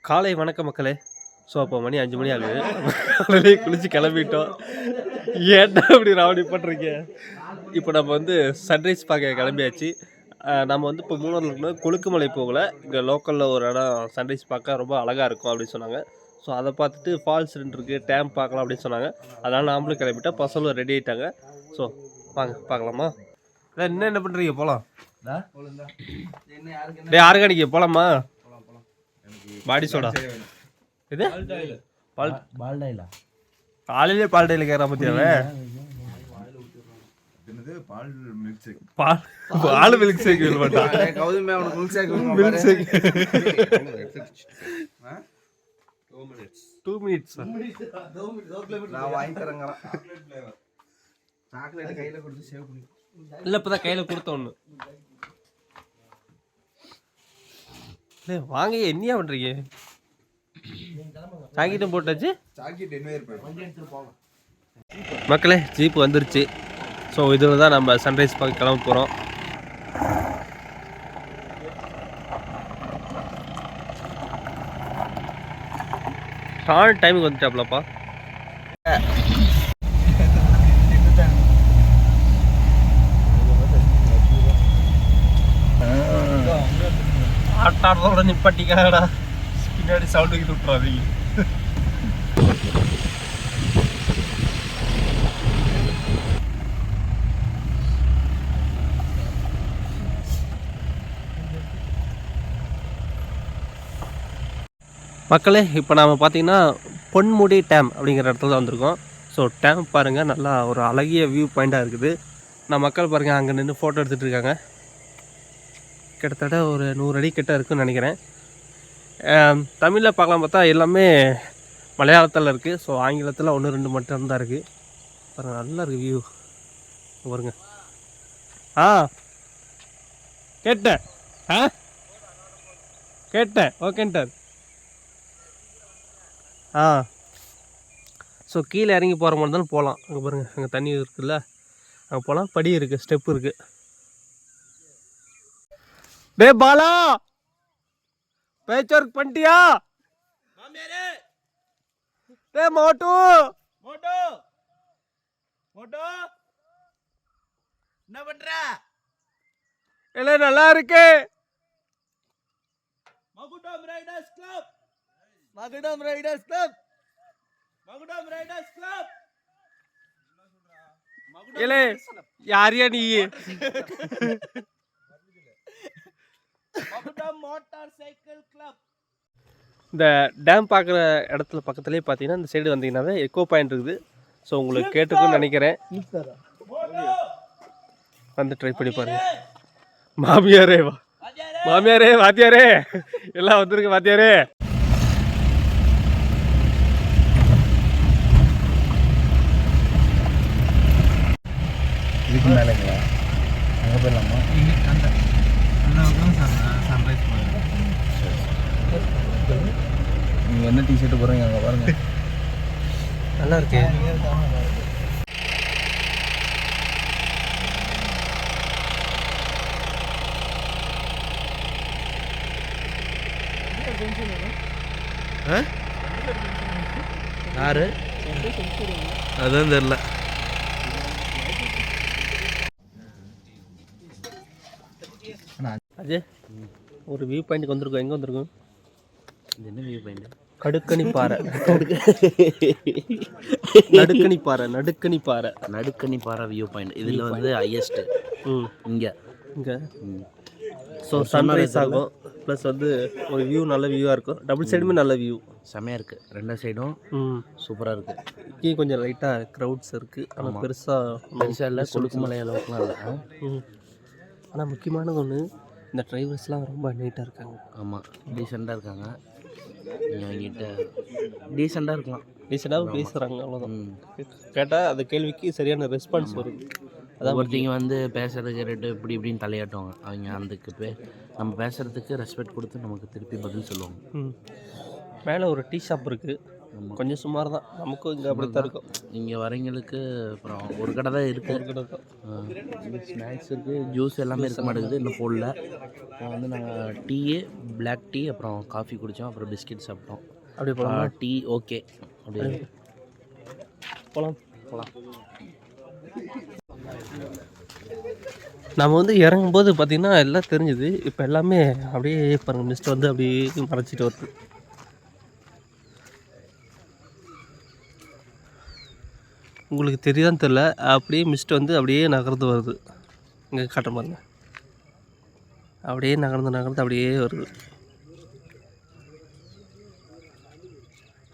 காலை வணக்க மக்களே. ஸோ அப்போ மணி 5 மணி ஆகுது. காலையிலே குளிச்சு கிளம்பிட்டோம். ஏன்டா இப்படி ராவடி பண்ணுறீங்க? இப்போ நம்ம வந்து சன்ரைஸ் பார்க்க கிளம்பியாச்சு. நம்ம வந்து இப்போ மூணாரில் இருக்கும்போது கொழுக்குமலை போகலை. இங்கே லோக்கலில் ஒரு இடம் சன்ரைஸ் பார்க்க ரொம்ப அழகாக இருக்கும் அப்படின்னு சொன்னாங்க. ஸோ அதை பார்த்துட்டு ஃபால்ஸ் இருக்குது, டேம் பார்க்கலாம் அப்படின்னு சொன்னாங்க. அதனால் நாமளும் கிளம்பிட்டோம். பசங்களும் ரெடி ஆகிட்டாங்க. ஸோ வாங்க பார்க்கலாமா? இன்னும் என்ன பண்ணுறீங்க? போகலாம். ஆர்கானிக்கு போகலாமா? பாடி சோடா இது பால்டாயிலா? காலையிலே பால்டாயில கேட்குறா பற்றியாவே. பால் மில்க் ஷேக் வில் மாட்டான். 2 minutes நான் வாங்கி தரேங்கறேன். சாக்லேட் கையில கொடுத்து சேவ் பண்ணி. இல்ல இப்பதான் கையில கொடுத்த ஒண்ணு. டேய் வாங்க, என்னையா பண்றீங்க? சாக்கிட்டும் போட்டாச்சு. சாக்கிட் என்ன ஏர்பாடு வண்டி எடுத்து போங்க மக்களே. ஜீப் வந்துருச்சு. ஸோ இதில் தான் நம்ம சன்ரைஸ் பார்க்க கிளம்ப போகிறோம். ஷார்ட் டைமுக்கு வந்துட்டாப்லப்பா. ஆட்டாடத்தோட நிப்பாட்டிக்காடா, பின்னாடி சவுண்டுக்கு விட்டுறாதீங்க. மக்களே இப்போ நாம் பார்த்தீங்கன்னா பொன்முடி டேம் அப்படிங்கிற இடத்துல வந்திருக்கோம். ஸோ டேம் பாருங்கள், நல்லா ஒரு அழகிய வியூ பாயிண்ட்டாக இருக்குது. நான் மக்கள் பாருங்கள் அங்கே நின்று ஃபோட்டோ எடுத்துகிட்டு இருக்காங்க. கிட்டத்தட்ட ஒரு 100 அடி கிட்ட இருக்குன்னு நினைக்கிறேன். தமிழில் பார்க்கலாம் பார்த்தா எல்லாமே மலையாளத்தில் இருக்குது. ஸோ ஆங்கிலத்தில் 1-2 மட்டும்தான் இருக்குது. பாருங்கள் நல்லா இருக்குது வியூ பாருங்க. கேட்டேன் கேட்டேன் ஓகேன்ட்டார். ஸோ கீழே இறங்கி போகிற மாதிரி தான் போகலாம். அங்கே பாருங்கள், அங்கே தண்ணி இருக்குல்ல, அங்கே போகலாம். படி இருக்குது, ஸ்டெப் இருக்குது. டே பாலா, பேச் ஒர்க் பண்ணிட்டியா? டே மோட்டு மோட்டோ மோட்டோ என்ன பண்ற? எல்லாம் நல்லா இருக்கு. மகுடம் ரைடர்ஸ் கிளப், மகுடம் ரைடர்ஸ் கிளப், மகுடம் ரைடர்ஸ் கிளப். ஏலே யாரியா நீ? மகுடம் மோட்டார் சைக்கிள் கிளப். இந்த டேம் பார்க்குற இடத்துல பக்கத்துலேயே பார்த்தீங்கன்னா இந்த சைடு வந்தீங்கன்னாவே எக்கோ பாயிண்ட் இருக்குது. ஸோ உங்களுக்கு கேட்டுக்குன்னு நினைக்கிறேன். வந்து ட்ரை பண்ணி பாருங்க. மாமியாரே வா, மாமியாரே, வாத்தியாரே எல்லாம் வந்துருக்கு. வாத்தியாரே இதுக்கு மேலேங்களா? அங்கே போயிடலாமா? சன்ரைஸ் நீங்கள் என்ன டிஷர்ட்டு போகிறீங்க அங்கே பாருங்கள். நல்லா இருக்கு. யாரு அதான் தெரியல. அஜய் ஒரு வியூ பாயிண்ட்டுக்கு வந்திருக்கோம். எங்கே வந்திருக்கோம்? என்ன வியூ பாயிண்ட்? கடுக்கணி பாறை. நடுக்கணி பாறை, நடுக்கணி பாறை, நடுக்கணி பாறை வியூ பாயிண்ட். இதில் வந்து ஹையஸ்ட்டு இங்கே இங்கே. ஸோ சன்ரைஸ் ஆகும், ப்ளஸ் வந்து ஒரு வியூ நல்ல வியூவாக இருக்கும். டபுள் சைடுமே நல்ல வியூ செமையாக இருக்குது. 2 சைடும் சூப்பராக இருக்குது. இங்கேயும் கொஞ்சம் லைட்டாக க்ரௌட்ஸ் இருக்குது. ஆனால் பெருசாக இல்லை, கொழுக்குமலை அளவுக்குலாம் இல்லை. ஆனால் முக்கியமானது ஒன்று, இந்த டிரைவர்ஸ்லாம் ரொம்ப நீட்டாக இருக்காங்க. ஆமாம், டீசெண்டாக இருக்காங்க. நீங்கள் அவங்ககிட்ட டீசெண்டாக இருக்கலாம், டீசெண்டாக பேசுகிறாங்க, அவ்வளோதான். கேட்டால் அந்த கேள்விக்கு சரியான ரெஸ்பான்ஸ் வருது. அதான் ஒருத்தங்க வந்து பேசுகிறதுக்கு ரேட்டு இப்படி இப்படின்னு தலையாட்டுவாங்க. அவங்க அதுக்கு நம்ம பேசுகிறதுக்கு ரெஸ்பெக்ட் கொடுத்து நமக்கு திருப்பி பதில் சொல்லுவாங்க. மேலே ஒரு டீ ஷாப் இருக்குது. கொஞ்சம் சுமார் தான், நமக்கும் இங்கே அப்படி தான் இருக்கும். இங்கே வரவங்களுக்கு அப்புறம் ஒரு கடை தான் இருக்குது. ஸ்நாக்ஸ் இருக்குது, ஜூஸ் எல்லாமே இருக்க மாட்டேங்குது இன்னும் போடல. இப்போ வந்து நாங்கள் டீயே பிளாக் டீ அப்புறம் காஃபி குடித்தோம், அப்புறம் பிஸ்கெட் சாப்பிட்டோம். அப்படி போகலாம். டீ ஓகே, அப்படி போகலாம். நம்ம வந்து இறங்கும்போது பார்த்திங்கன்னா எல்லாம் தெரிஞ்சுது. இப்போ எல்லாமே அப்படியே பாருங்கள், மிஸ்ட் வந்து அப்படியே மறைச்சிட்டு வருது. உங்களுக்கு தெரியுதான்னு தெரில, அப்படியே மிஸ்ட் வந்து அப்படியே நகர்ந்து வருது. இங்கே காட்ட பாருங்க, அப்படியே நகர்ந்து அப்படியே வருது.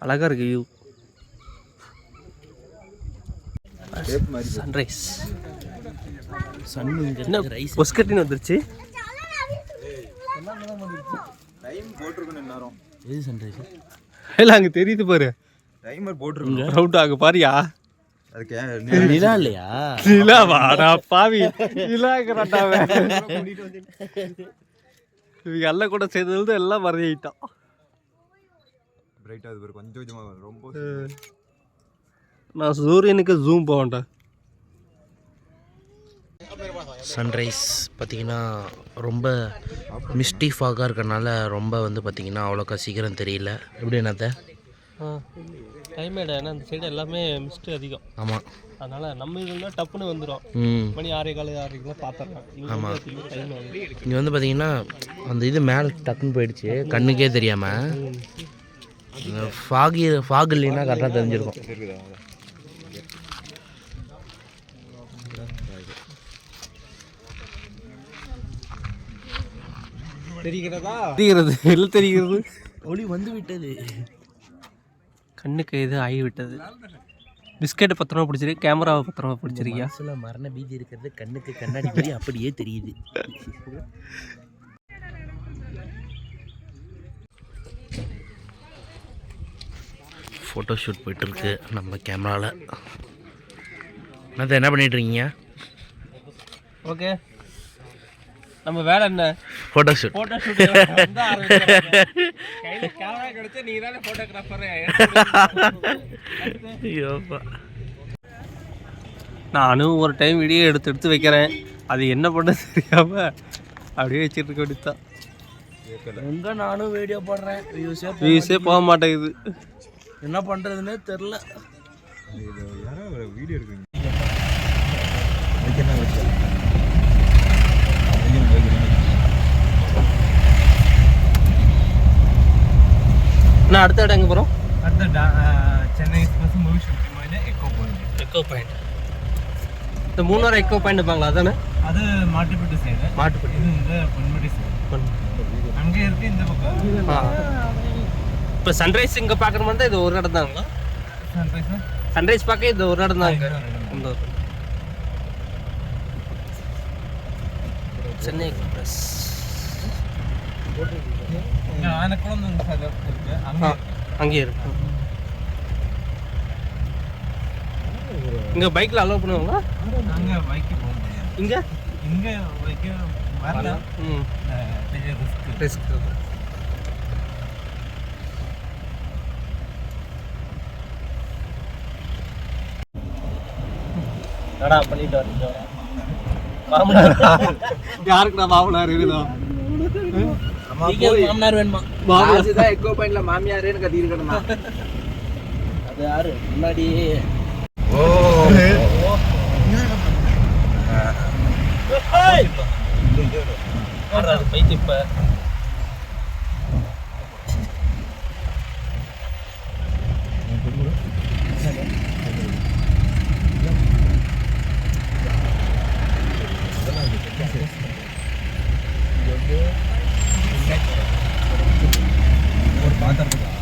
அழகாக இருக்கு வியூ. சன்ரைஸ் என்ன பொஸ்கட்டின்னு வந்துருச்சு. எது சன்ரைஸ் இல்லை அங்கே தெரியுது பாரு, டைமர் போட்டுருக்கோம். ரவுட் ஆக பாரியா? நிலா இல்லையா? நிலாவா? நான் பாவி நிலாங்கிறாட்டாவே. இவங்க எல்லாம் கூட சேர்ந்தது எல்லாம் மறையிட்டான். பிரைட்டா அது கொஞ்சம் கொஞ்சமாக ரொம்ப. நான் சூரியனுக்கு ஜூம் போவேன்டா. சன்ரைஸ் பார்த்திங்கன்னா ரொம்ப மிஸ்டி ஃபாகாக இருக்கிறனால ரொம்ப வந்து பார்த்திங்கன்னா அவ்வளோக்கா சீக்கிரம் தெரியல. எப்படி என்னத்த டைமேட், ஏன்னா அந்த சைடு எல்லாமே மிஸ்ட்டு அதிகம். ஆமாம், அதனால் நம்ம இதுனா டப்புன்னு வந்துடும். மணி 6:15 பார்த்துடலாம். ஆமாம். இங்கே வந்து பார்த்திங்கன்னா அந்த இது மேலே டக்குன்னு போயிடுச்சு, கண்ணுக்கே தெரியாமல். ஃபாக் இல்லைன்னா கரெக்டாக தெரிஞ்சிருக்கும். தெரிகிறது ஒளி வந்து விட்டது, கண்ணுக்கு இது ஆகி விட்டது. பிஸ்கெட்டை பத்திரமா பிடிச்சிருக்கு, கேமராவை பத்திரமா பிடிச்சிருக்கியா? மனசுல மரண பீதி இருக்கிறது கண்ணுக்கு கண்ணாடி மாதிரி அப்படியே தெரியுது. ஃபோட்டோ ஷூட் போயிட்டுருக்கு நம்ம கேமராவில். என்ன பண்ணிட்டு இருக்கீங்க? ஓகே, நம்ம வேலை என்ன? Photo shoot. கேமரா கிடைச்சா நீ தானே ஃபோட்டோகிராஃபர். நானும் ஒரு டைம் வீடியோ எடுத்து வைக்கிறேன், அது என்ன பண்ண தெரியாம அப்படியே வச்சுட்டு இருக்க வேண்டியதான். எங்கே நானும் வீடியோ போடுறேன், வியூஸே போக மாட்டேங்குது. என்ன பண்ணுறதுன்னே தெரில. வீடியோ எடுக்குங்க. நான் அடுத்த இடம் எங்கே போகிறோம்? அடுத்த சென்னை எக்ஸ்பிரஸ் மூவி ஷூட்டிங் மாதிரி எக்கோ பாயிண்ட். இந்த 3 வாரம் எக்கோ பாயிண்ட் இருப்பாங்களா? அதானே? அது மாட்டுப்பட்டு சைடு. மாட்டுப்பட்டி. இது இந்த பொன்முடி சைடு. அங்கே இருக்கு இந்த பக்கம். இப்போ சன்ரைஸ் இங்கே பார்க்குற மாதிரி தான் இது ஒரு இடம் தாங்களா? சன்ரைஸ் பார்க்க இது ஒரு இடம் தான். இந்த சென்னை எக்ஸ்பிரஸ் அங்கே இருக்கு. இங்கே பைக்கில் அலோவ் பண்ணுவாங்களா? அங்கே பைக்கு போக முடியாது. இங்கே பைக்கு வரலாம். ரிஸ்க். என்னடா பண்ணிட்டு வரீங்க? யாருக்கு நான் மாமனார் இருக்குதா? மாமனார் வேணுமா? மாமனார் எக்கோ பாயிண்ட்ல மாமியாரேன்னு கத்தி இருக்கணுமா? அது யாரு முன்னாடி? பைத்திப்ப ஒரு பாத்திரத்துக்கு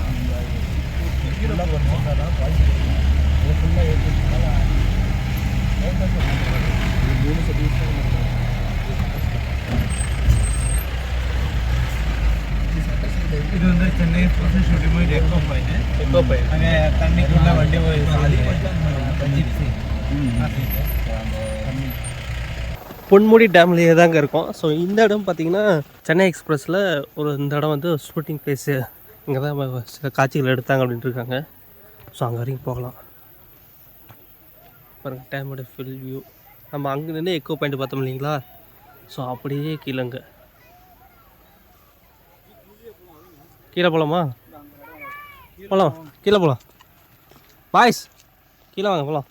இது வந்து சென்னை எக்ஸ்பிரஸ் ஷூட்டிங் போய் எக்கோ பாயிண்ட். அங்கே தண்ணிக்குள்ள வண்டி போய் பொன்முடி டேம்லேயே தாங்க இருக்கும். ஸோ இந்த இடம் பார்த்திங்கன்னா சென்னை எக்ஸ்பிரஸில் இந்த இடம் வந்து ஷூட்டிங் பிளேஸு. இங்கே தான் சில காட்சிகள் எடுத்தாங்க அப்படின்ட்டு இருக்காங்க. ஸோ அங்கே வரைக்கும் போகலாம். பாருங்கள் டேமோட ஃபுல் வியூ. நம்ம அங்கே நின்று எக்கோ பாயிண்ட் பார்த்தோம் இல்லைங்களா, ஸோ அப்படியே கீழேங்க கீழே போகலாமா? போகலாம், கீழே போகலாம் பாய்ஸ், கீழே வாங்க போகலாம்.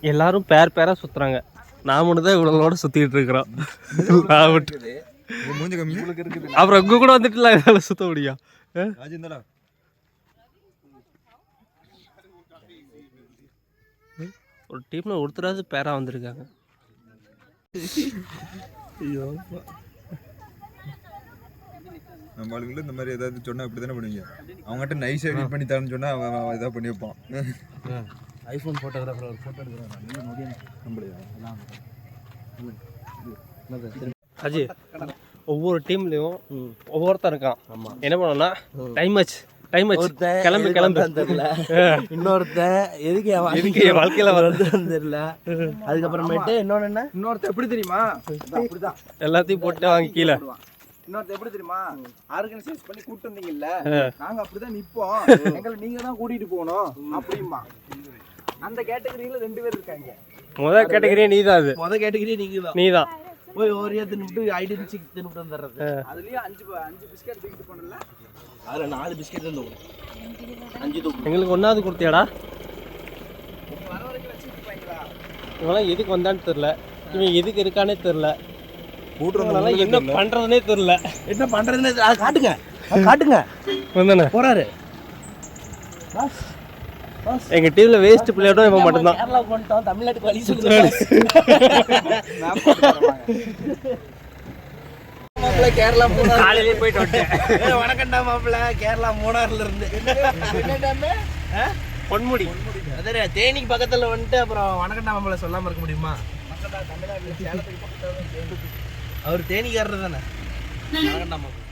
எல்லாரும் பேராக சுற்றுறாங்க, நான் மட்டும் தான் இவ்வளோட சுற்றிக்கிட்டு இருக்கிறோம். அப்புறம் இங்கே கூட வந்துட்டுலாம் என்னால் சுற்ற முடியும். ஒரு டீமில் ஒருத்தராவது பேராக வந்திருக்காங்க. ஐயோ நம்ம ஆளுங்களும் இந்த மாதிரி ஏதாவது சொன்னால் அப்படி தானே பண்ணுவீங்க. அவங்ககிட்ட நைஸ் எடிட் பண்ணி தரேன்னு சொன்னால் அவன் இதாக பண்ணி வைப்பான். ஐஃபோன் ஃபோட்டோகிராஃபர் ஒரு ஃபோட்டோ எடுக்கிறாங்க. அஜி, ஒவ்வொரு டீம்லேயும் ஒவ்வொருத்தன் இருக்கான். ஆமாம், என்ன பண்ணோம்னா டைம் ஆச்சு கிளம்பு தெரியல, இன்னொருத்தன் எதுக்கு என் வாழ்க்கையில வருதுன்னு தெரியல. அதுக்கப்புறமேட்டு இன்னொருத்தன் எப்படி தெரியுமா, எல்லாத்தையும் போட்டு வாங்கி கீழே. இன்னொருத்த எப்படி தெரியுமா, ஆர்கனைசேஷன் பண்ணி கூட்டு வந்தீங்கல்ல, நாங்க அப்படிதான் நிப்போம், எங்களை நீங்க தான் கூட்டிட்டு போகணும் அப்படிமா. அந்த கேட்டகரியில 2 பேர் இருக்காங்க. முதல் கேட்டகரியே நீதான். அது முத கேட்டகரியே நீதான். போய் ஒரே தின்னுட்டு ஐடென்டிட்டி தின்னுட்டு வந்துடுறது. அதுலயும் 5 பிஸ்கட் தூக்கிட்டு போனல, அதுல 4 பிஸ்கட் தான் தூக்கும், 5 தூக்கும். எங்களுக்கு ஒன்றாவது கொடுத்தியாடா? வர வரைக்கும் வச்சுருப்பாங்களா? இவங்களாம் எதுக்கு வந்தான்னு தெரில, இவன் எதுக்கு இருக்கானே தெரில, கூட்டுறதுனால என்ன பண்ணுறதுனே தெரில. என்ன பண்ணுறதுன்னு காட்டுங்க வந்தானே போகிறாரு. எங்கள் டீமில் வேஸ்ட் பிளேயரும் இவன் மட்டும்தான். கேரளா கொண்டோம், தமிழ்நாட்டுக்கு வழி சொல்லுங்க. கேரளா மூணார் காலையிலே போயிட்டு வந்துட்டேன். வணக்கம்டா மாப்பிள்ள, கேரளா மூணார்ல இருந்து பொன்முடி. அதே தேனிக்கு பக்கத்துல வந்துட்டு அப்புறம் வணக்கம்டா மாப்பிள்ள சொல்லாம இருக்க முடியுமா? அவர் தேனிக்காரர் தானே. வணக்கம்டா மாப்பிள்ள.